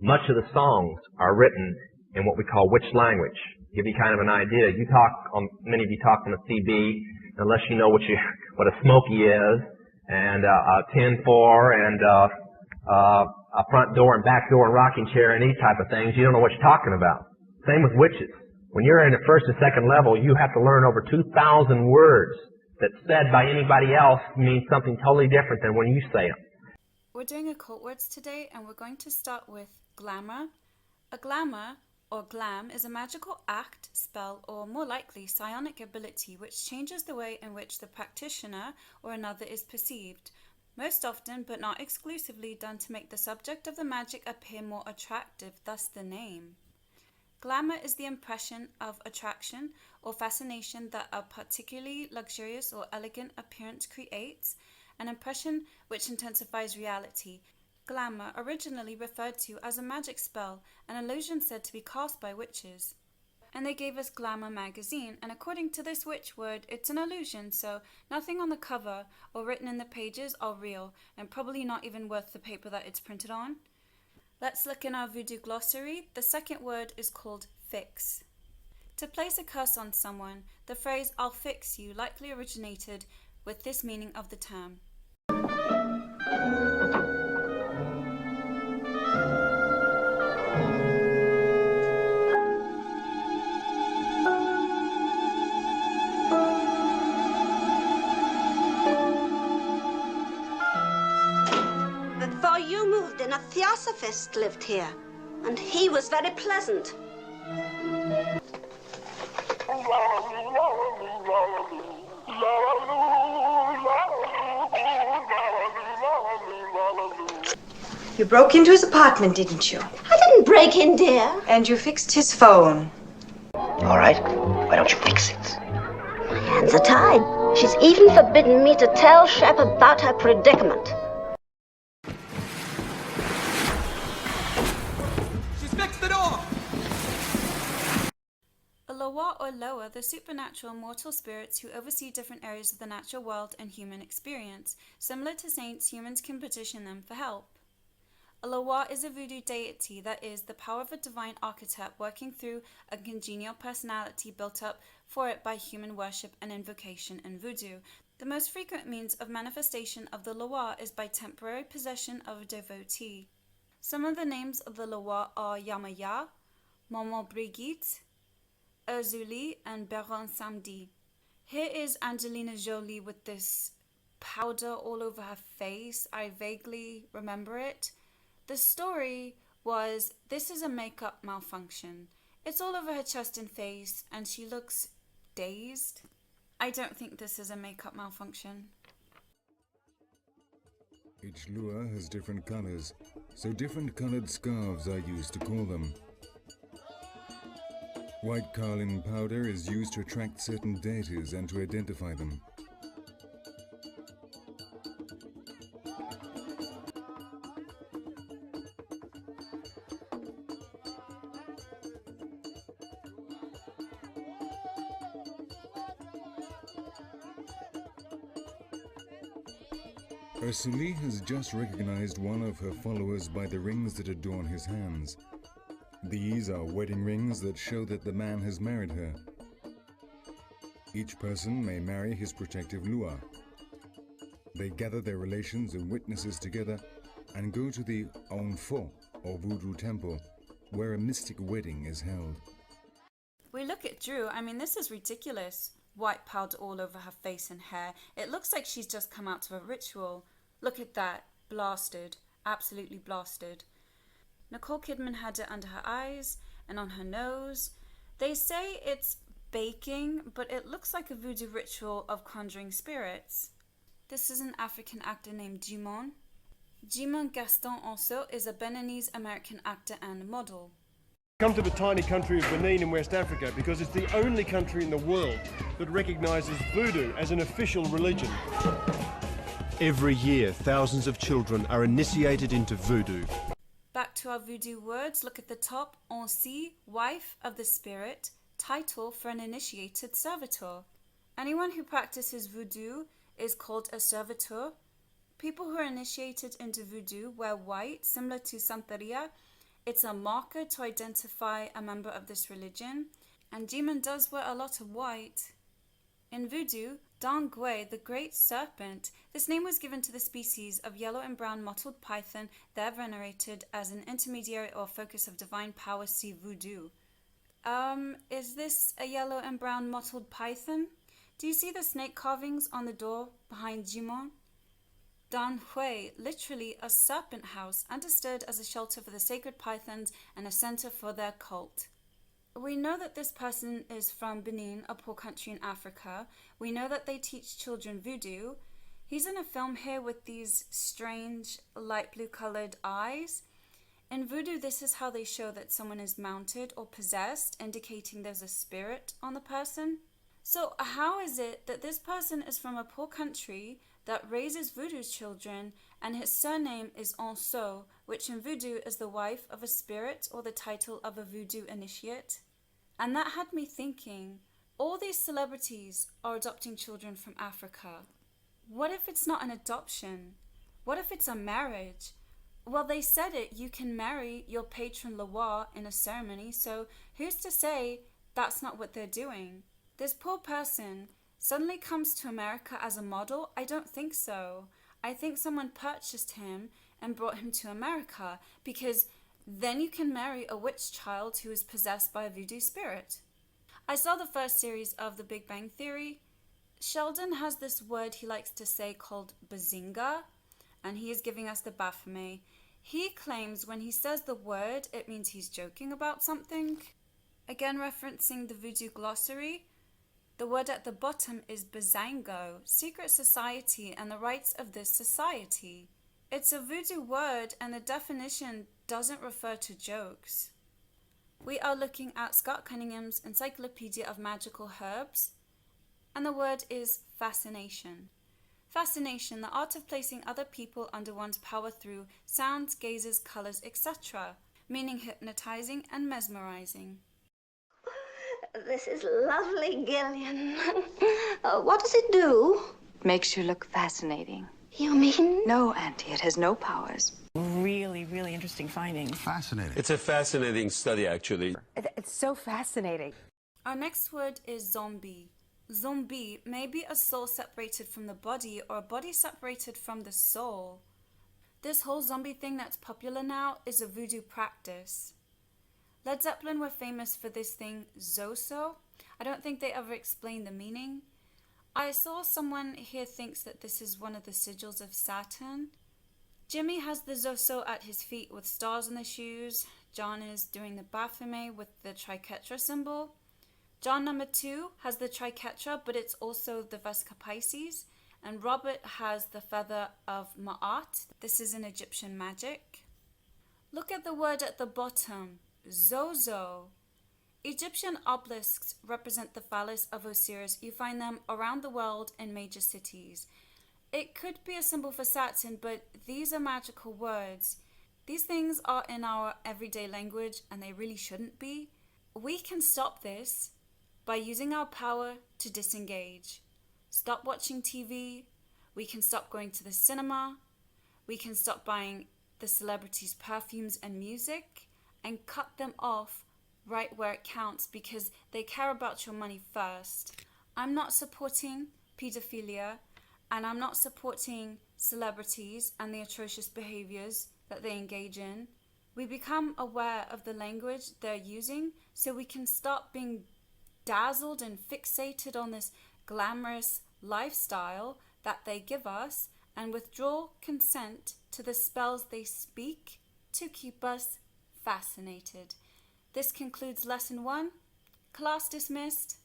Much of the songs are written in what we call witch language. Give you kind of an idea. Many of you talk on the CB, unless you know what a smoky is, and a 10-4, and a front door and back door and rocking chair and these type of things. You don't know what you're talking about. Same with witches. When you're in the first and second level, you have to learn over 2,000 words that said by anybody else mean something totally different than when you say them. We're doing occult words today, and we're going to start with glamour. A glamour, or glam, is a magical act, spell, or more likely psionic ability which changes the way in which the practitioner or another is perceived, most often but not exclusively done to make the subject of the magic appear more attractive, thus the name. Glamour is the impression of attraction or fascination that a particularly luxurious or elegant appearance creates, an impression which intensifies reality. Glamour originally referred to as a magic spell, an illusion said to be cast by witches. And they gave us Glamour magazine, and according to this witch word, it's an illusion, so nothing on the cover or written in the pages are real, and probably not even worth the paper that it's printed on. Let's look in our voodoo glossary. The second word is called fix. To place a curse on someone, the phrase "I'll fix you" likely originated with this meaning of the term. Before you moved in, a theosophist lived here, and he was very pleasant. You broke into his apartment, didn't you? I didn't break in, dear. And you fixed his phone. All right, why don't you fix it? My hands are tied. She's even forbidden me to tell Shep about her predicament. Loa or Loa, the supernatural mortal spirits who oversee different areas of the natural world and human experience. Similar to saints, humans can petition them for help. A Loa is a voodoo deity, that is, the power of a divine archetype working through a congenial personality built up for it by human worship and invocation in voodoo. The most frequent means of manifestation of the Loa is by temporary possession of a devotee. Some of the names of the Loa are Yamaya, Momo Brigitte, Urzuli, and Baron Samedi. Here is Angelina Jolie with this powder all over her face. I vaguely remember it. The story was, this is a makeup malfunction. It's all over her chest and face, and she looks dazed. I don't think this is a makeup malfunction. Each lure has different colors, so different colored scarves are used to call them. White Carlin powder is used to attract certain deities and to identify them. Ursuli has just recognized one of her followers by the rings that adorn his hands. These are wedding rings that show that the man has married her. Each person may marry his protective lua. They gather their relations and witnesses together and go to the Onfo, or Voodoo temple, where a mystic wedding is held. We look at Drew. I mean, this is ridiculous. White powder all over her face and hair. It looks like she's just come out of a ritual. Look at that. Blasted. Absolutely blasted. Nicole Kidman had it under her eyes and on her nose. They say it's baking, but it looks like a voodoo ritual of conjuring spirits. This is an African actor named Jimon. Jimon Gaston also is a Beninese-American actor and model. Come to the tiny country of Benin in West Africa because it's the only country in the world that recognizes voodoo as an official religion. Every year, thousands of children are initiated into voodoo. Back to our voodoo words, look at the top. Onsi, wife of the spirit, title for an initiated servitor. Anyone who practices voodoo is called a servitor. People who are initiated into voodoo wear white, similar to Santeria, It's a marker to identify a member of this religion, and demon does wear a lot of white. In Voodoo, Dangui, the great serpent, this name was given to the species of yellow and brown mottled python, there venerated as an intermediary or focus of divine power. See Voodoo. Is this a yellow and brown mottled python? Do you see the snake carvings on the door behind Jimon? Dan Hui, literally a serpent house, understood as a shelter for the sacred pythons and a center for their cult. We know that this person is from Benin, a poor country in Africa. We know that they teach children voodoo. He's in a film here with these strange light blue colored eyes. In voodoo, this is how they show that someone is mounted or possessed, indicating there's a spirit on the person. So how is it that this person is from a poor country that raises voodoo children, and his surname is Anso, which in voodoo is the wife of a spirit or the title of a voodoo initiate? And that had me thinking, all these celebrities are adopting children from Africa. What if it's not an adoption? What if it's a marriage? Well, they said it, you can marry your patron Loa in a ceremony, so who's to say that's not what they're doing? This poor person suddenly comes to America as a model? I don't think so. I think someone purchased him and brought him to America, because then you can marry a witch child who is possessed by a voodoo spirit. I saw the first series of The Big Bang Theory. Sheldon has this word he likes to say called bazinga, and he is giving us the Baphomet. He claims when he says the word, it means he's joking about something. Again, referencing the voodoo glossary, the word at the bottom is bazango, secret society and the rights of this society. It's a voodoo word, and the definition doesn't refer to jokes. We are looking at Scott Cunningham's Encyclopedia of Magical Herbs, and the word is fascination. Fascination, the art of placing other people under one's power through sounds, gazes, colors, etc., meaning hypnotizing and mesmerizing. This is lovely, Gillian. What does it do? Makes you look fascinating. You mean? No, Auntie, it has no powers. Really, really interesting findings. Fascinating. It's a fascinating study, actually. It's so fascinating. Our next word is zombie. Zombie may be a soul separated from the body or a body separated from the soul. This whole zombie thing that's popular now is a voodoo practice. Led Zeppelin were famous for this thing, Zoso. I don't think they ever explained the meaning. I saw someone here thinks that this is one of the sigils of Saturn. Jimmy has the Zoso at his feet with stars on the shoes. John is doing the Baphomet with the triquetra symbol. John number 2 has the triquetra, but it's also the Vesca Pisces. And Robert has the feather of Ma'at. This is in Egyptian magic. Look at the word at the bottom, Zozo. Egyptian obelisks represent the phallus of Osiris. You find them around the world in major cities. It could be a symbol for Saturn, but these are magical words. These things are in our everyday language, and they really shouldn't be. We can stop this by using our power to disengage. Stop watching TV. We can stop going to the cinema. We can stop buying the celebrities' perfumes and music and cut them off right where it counts, because they care about your money first. I'm not supporting pedophilia, and I'm not supporting celebrities and the atrocious behaviors that they engage in. We become aware of the language they're using so we can stop being dazzled and fixated on this glamorous lifestyle that they give us, and withdraw consent to the spells they speak to keep us fascinated. This concludes lesson 1. Class dismissed.